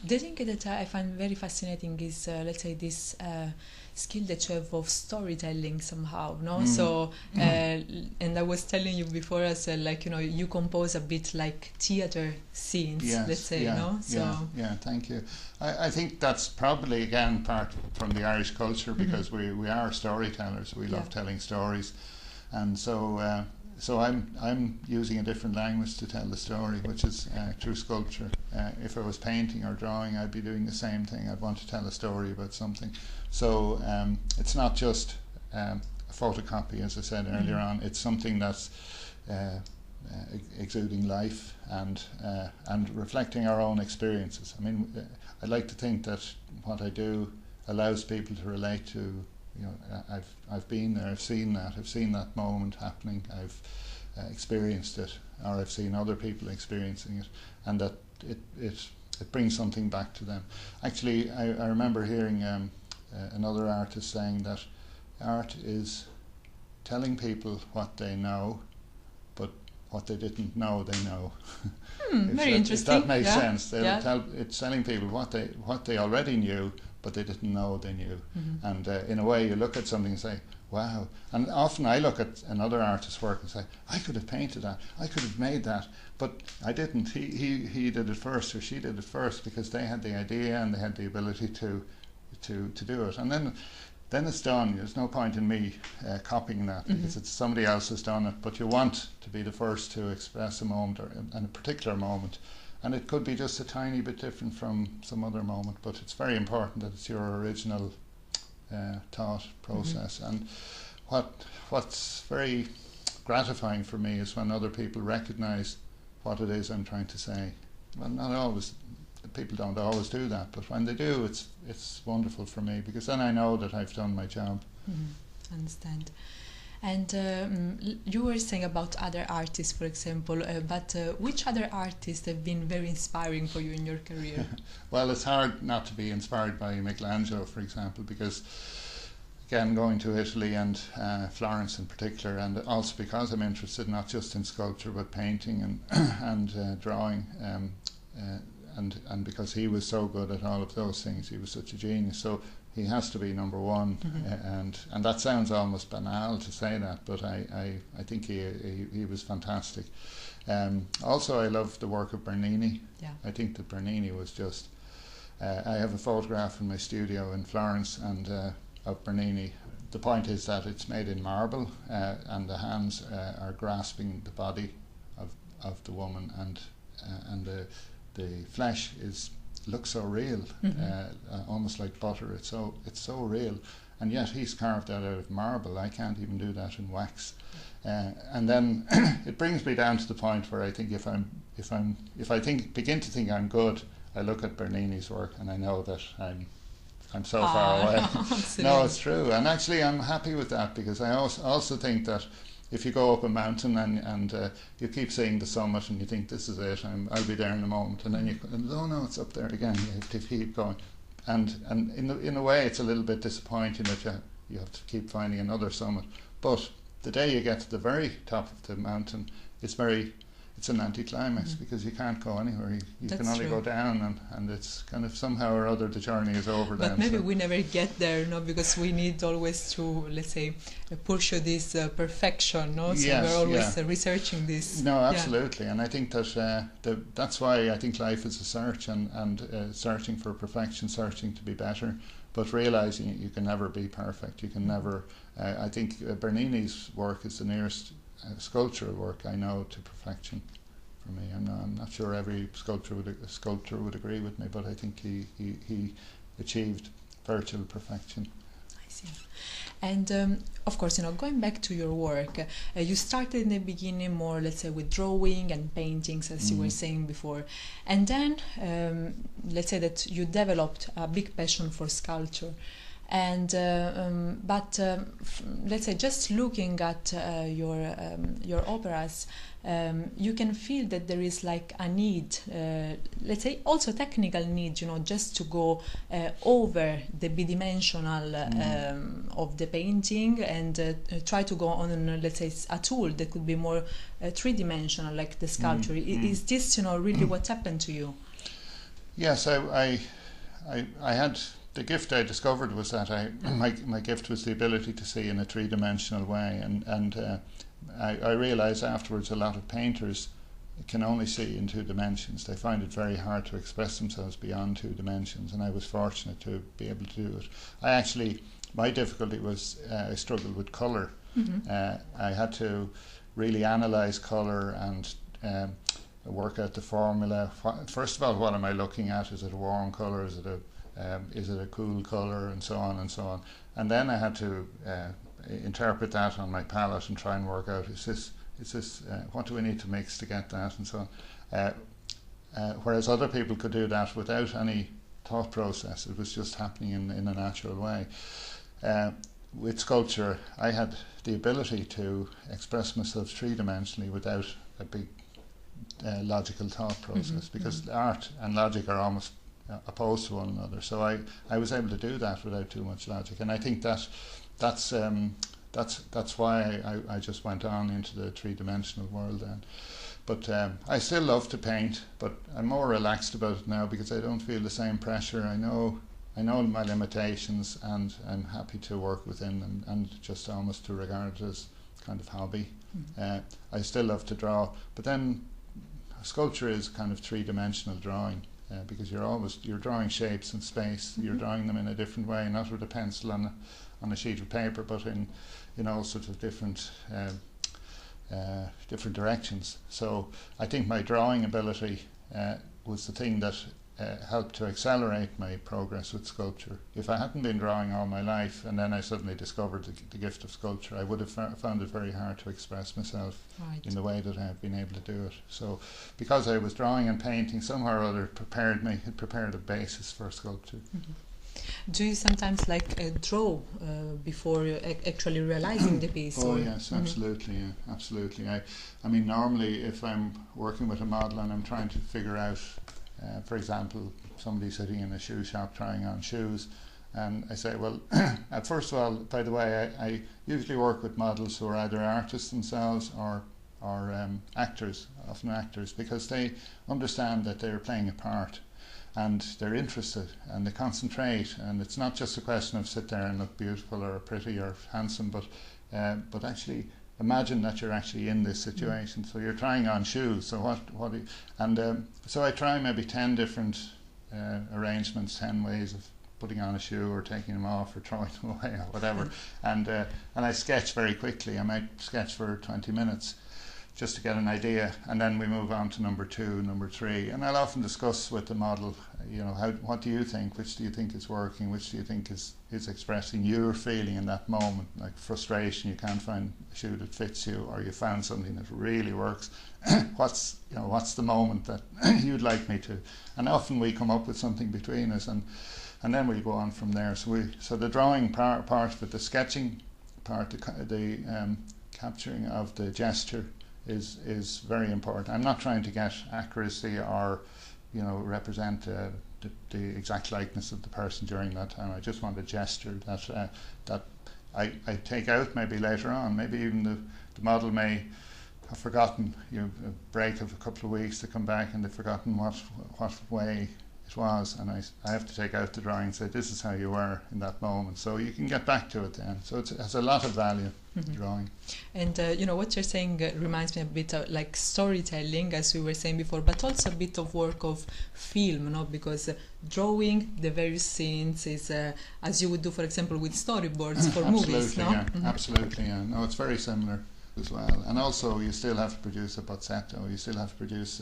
The thing that I find very fascinating is, let's say, this skill that you have of storytelling somehow, no? So, and I was telling you before as well, like, you compose a bit like theater scenes, Yes, let's say, yeah, no? So, yeah, thank you. I think that's probably, again, part from the Irish culture, because we are storytellers. We love telling stories. And so I'm using a different language to tell the story, which is through sculpture. If I was painting or drawing, I'd be doing the same thing. I'd want to tell a story about something. So it's not just a photocopy, as I said earlier on. It's something that's exuding life and reflecting our own experiences. I mean, I like to think that what I do allows people to relate to. I've been there, I've seen that moment happening, I've experienced it, or I've seen other people experiencing it, and that it brings something back to them. Actually, I remember hearing another artist saying that art is telling people what they know, but what they didn't know they know. Very interesting. If that makes sense. It's telling people what they already knew, but they didn't know they knew. And in a way, you look at something and say, wow. And often I look at another artist's work and say, I could have painted that, I could have made that, but I didn't. He did it first, or she did it first, because they had the idea and they had the ability to do it. And then it's done. There's no point in me copying that, because it's somebody else has done it. But you want to be the first to express a moment, or a particular moment. And it could be just a tiny bit different from some other moment, but it's very important that it's your original thought process. And what's very gratifying for me is when other people recognise what it is I'm trying to say. Well, not always. People don't always do that, but when they do, it's wonderful for me, because then I know that I've done my job. Understand. And you were saying about other artists, for example, but which other artists have been very inspiring for you in your career? Well, it's hard not to be inspired by Michelangelo, for example, because, again, going to Italy and Florence in particular, and also because I'm interested not just in sculpture but painting and drawing, and because he was so good at all of those things, he was such a genius. So he has to be number one, and that sounds almost banal to say that, but I think he was fantastic. Also, I love the work of Bernini. I think that Bernini was just. I have a photograph in my studio in Florence and of Bernini. The point is that it's made in marble, and the hands are grasping the body of the woman, and the flesh looks so real, almost like butter. It's so real, and yet he's carved that out of marble. I can't even do that in wax. And then it brings me down to the point where I think if I begin to think I'm good, I look at Bernini's work and I know that I'm so far away. No, it's true, and actually I'm happy with that, because I also think that if you go up a mountain and you keep seeing the summit and you think this is it, I'll be there in a moment, and then oh no, it's up there again. You have to keep going, and in a way it's a little bit disappointing that you have to keep finding another summit. But the day you get to the very top of the mountain, it's an anticlimax, because you can't go anywhere. You can only go down, and it's kind of somehow or other the journey is over. But maybe we never get there, no, because we need always to, let's say, pursue this perfection, no? So we're always researching this. No, absolutely, and I think that that's why I think life is a search, and searching for perfection, searching to be better, but realising you can never be perfect. You can never. I think Bernini's work is the nearest sculptural work I know to perfection for me. I'm not sure every sculptor would agree with me, but I think he achieved virtual perfection. I see. And of course, going back to your work, you started in the beginning more, let's say, with drawing and paintings, as you were saying before, and then let's say that you developed a big passion for sculpture. And let's say, just looking at your operas, you can feel that there is like a need, let's say also technical need, just to go over the bidimensional of the painting, and try to go on, let's say, a tool that could be more three-dimensional, like the sculpture. Is this, really what happened to you? Yes, I had the gift I discovered was that my gift was the ability to see in a three-dimensional way, and I realised afterwards a lot of painters can only see in two dimensions. They find it very hard to express themselves beyond two dimensions, and I was fortunate to be able to do it. My difficulty was I struggled with colour. I had to really analyse colour and work out the formula. First of all, what am I looking at? Is it a warm colour? Is it a cool colour? And so on and so on. And then I had to interpret that on my palette and try and work out, what do we need to mix to get that, and so on. Whereas other people could do that without any thought process. It was just happening in a natural way. With sculpture, I had the ability to express myself three-dimensionally without a big logical thought process, because art and logic are almost opposed to one another. So I was able to do that without too much logic, and I think that's why I just went on into the three-dimensional world then. But I still love to paint, but I'm more relaxed about it now because I don't feel the same pressure. I know my limitations, and I'm happy to work within them, and just almost to regard it as kind of hobby. I still love to draw, but then sculpture is kind of three-dimensional drawing, because you're drawing shapes in space. You're drawing them in a different way, not with a pencil on a sheet of paper, but in all sorts of different directions. So I think my drawing ability was the thing that helped to accelerate my progress with sculpture. If I hadn't been drawing all my life and then I suddenly discovered the gift of sculpture, I would have found it very hard to express myself in the way that I've been able to do it. So because I was drawing and painting, somehow or other it prepared a basis for sculpture. Do you sometimes draw before actually realizing the piece? Oh yes, absolutely, yeah, absolutely. I mean, normally if I'm working with a model and I'm trying to figure out, for example, somebody sitting in a shoe shop trying on shoes, and I say, well, first of all, by the way, I usually work with models who are either artists themselves or actors, often actors, because they understand that they're playing a part, and they're interested and they concentrate, and it's not just a question of sit there and look beautiful or pretty or handsome, but actually imagine that you're actually in this situation. So you're trying on shoes. So so I try maybe 10 different arrangements, 10 ways of putting on a shoe or taking them off or throwing them away or whatever. And I sketch very quickly. I might sketch for 20 minutes just to get an idea, and then we move on to number 2, number 3, and I'll often discuss with the model, what do you think, which do you think is working, which do you think is expressing your feeling in that moment, like frustration, you can't find a shoe that fits you, or you found something that really works. What's the moment that you'd like me to, and often we come up with something between us, and then we go on from there. So the drawing part of it, the sketching part, the capturing of the gesture is very important. I'm not trying to get accuracy or represent the exact likeness of the person during that time. I just want a gesture that I take out maybe later on. Maybe even the model may have forgotten, a break of a couple of weeks to come back, and they've forgotten what way it was, and I have to take out the drawing and say, this is how you were in that moment, so you can get back to it then. So it has a lot of value, drawing. And what you're saying reminds me a bit of like storytelling, as we were saying before, but also a bit of work of film, because drawing the various scenes is as you would do, for example, with storyboards for movies, no? Yeah, absolutely, yeah. No, it's very similar as well. And also you still have to produce a bozzetto, you still have to produce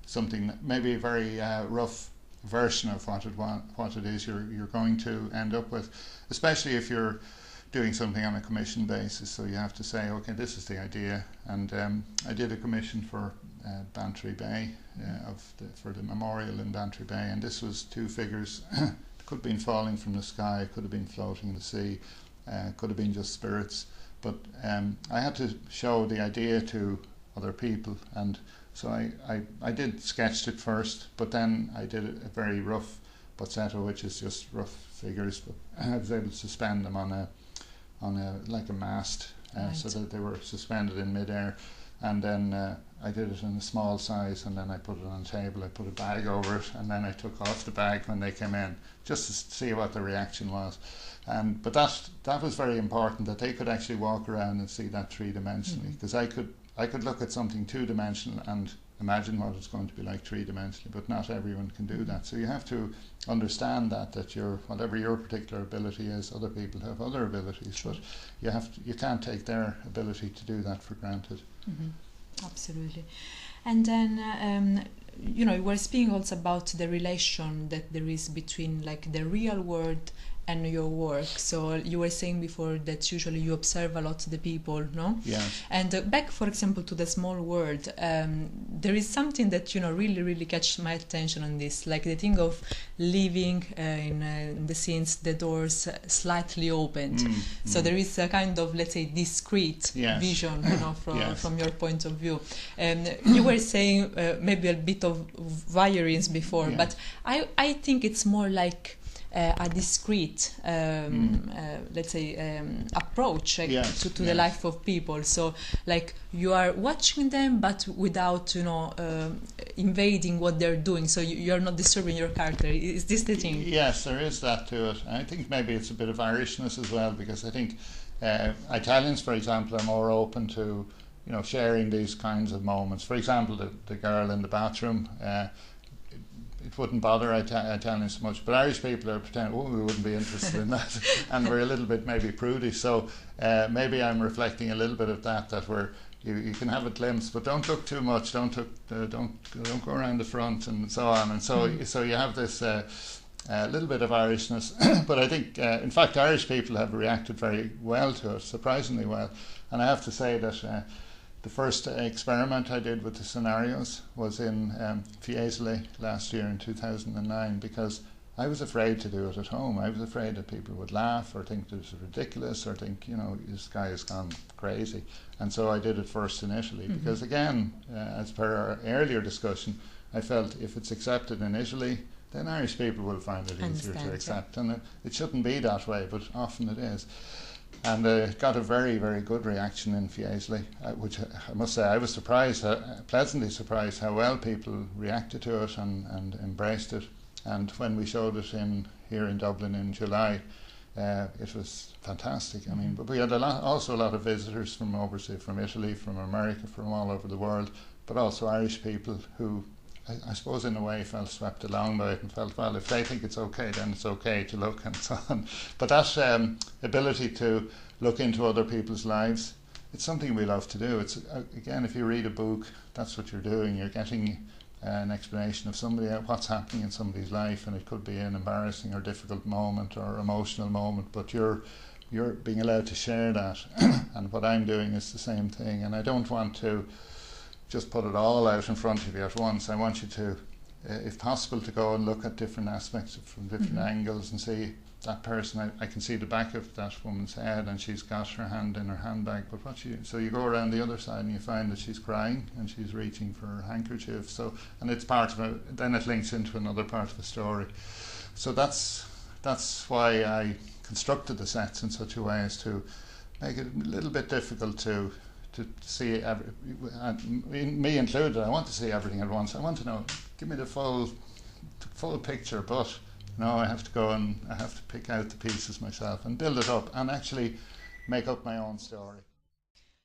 something, maybe a very rough version of what it is you're going to end up with, especially if you're doing something on a commission basis. So you have to say, okay, this is the idea. And I did a commission for Bantry Bay, for the memorial in Bantry Bay, and this was 2 figures. It could have been falling from the sky, could have been floating in the sea, could have been just spirits, but I had to show the idea to other people, and so I did sketched it first, but then I did a very rough bozzetto, which is just rough figures, but I was able to suspend them on a like a mast, so that they were suspended in midair, and then I did it in a small size, and then I put it on the table, I put a bag over it, and then I took off the bag when they came in, just to see what the reaction was. But that was very important, that they could actually walk around and see that three-dimensionally, because I could look at something two-dimensional and imagine what it's going to be like three-dimensionally, but not everyone can do that. So you have to understand that whatever your particular ability is, other people have other abilities, but you can't take their ability to do that for granted. Absolutely. And then you were speaking also about the relation that there is between like the real world and your work. So you were saying before that usually you observe a lot the people, no? Yeah. And back, for example, to the small world, there is something that really catches my attention on this, like the thing of living in the scenes, the doors slightly opened. So there is a kind of, let's say, discrete vision, from your point of view. You were saying maybe a bit of voyeurism before, but I think it's more like a discrete, let's say, approach to the life of people. So, like, you are watching them, but without, invading what they're doing. So you're not disturbing your character. Is this the thing? Yes, there is that to it. I think maybe it's a bit of Irishness as well, because I think Italians, for example, are more open to, sharing these kinds of moments. For example, the girl in the bathroom. It wouldn't bother Italians so much, but Irish people are pretending, we wouldn't be interested in that, and we're a little bit maybe prudish. So maybe I'm reflecting a little bit of that you can have a glimpse, but don't look too much. Don't go around the front and so on. And so you have this little bit of Irishness, but I think in fact Irish people have reacted very well to it, surprisingly well. And I have to say that. The first experiment I did with the scenarios was in Fiesole last year in 2009, because I was afraid to do it at home. I was afraid that people would laugh or think this is ridiculous or think, this guy has gone crazy. And so I did it first in Italy, because again, as per our earlier discussion, I felt if it's accepted in Italy, then Irish people will find it easier to accept. And it shouldn't be that way, but often it is. And got a very, very good reaction in Fiesole, which I must say I was pleasantly surprised how well people reacted to it and embraced it. And when we showed it here in Dublin in July, it was fantastic. I mean, but we had also a lot of visitors from overseas, from Italy, from America, from all over the world, but also Irish people who, I suppose in a way, felt swept along by it and felt, well, if they think it's okay, then it's okay to look and so on. But that ability to look into other people's lives, it's something we love to do. It's again, if you read a book, that's what you're doing. You're getting an explanation of what's happening in somebody's life, and it could be an embarrassing or difficult moment or emotional moment, but you're being allowed to share that. And what I'm doing is the same thing, and I don't want to just put it all out in front of you at once. I want you to, if possible, to go and look at different aspects from different angles and see that person. I can see the back of that woman's head, and she's got her hand in her handbag, but so you go around the other side and you find that she's crying and she's reaching for her handkerchief. So, and it's part of it, then it links into another part of the story. So that's why I constructed the sets in such a way as to make it a little bit difficult to see, me included. I want to see everything at once. I want to know, give me the full picture, but no, I have to go and I have to pick out the pieces myself and build it up and actually make up my own story.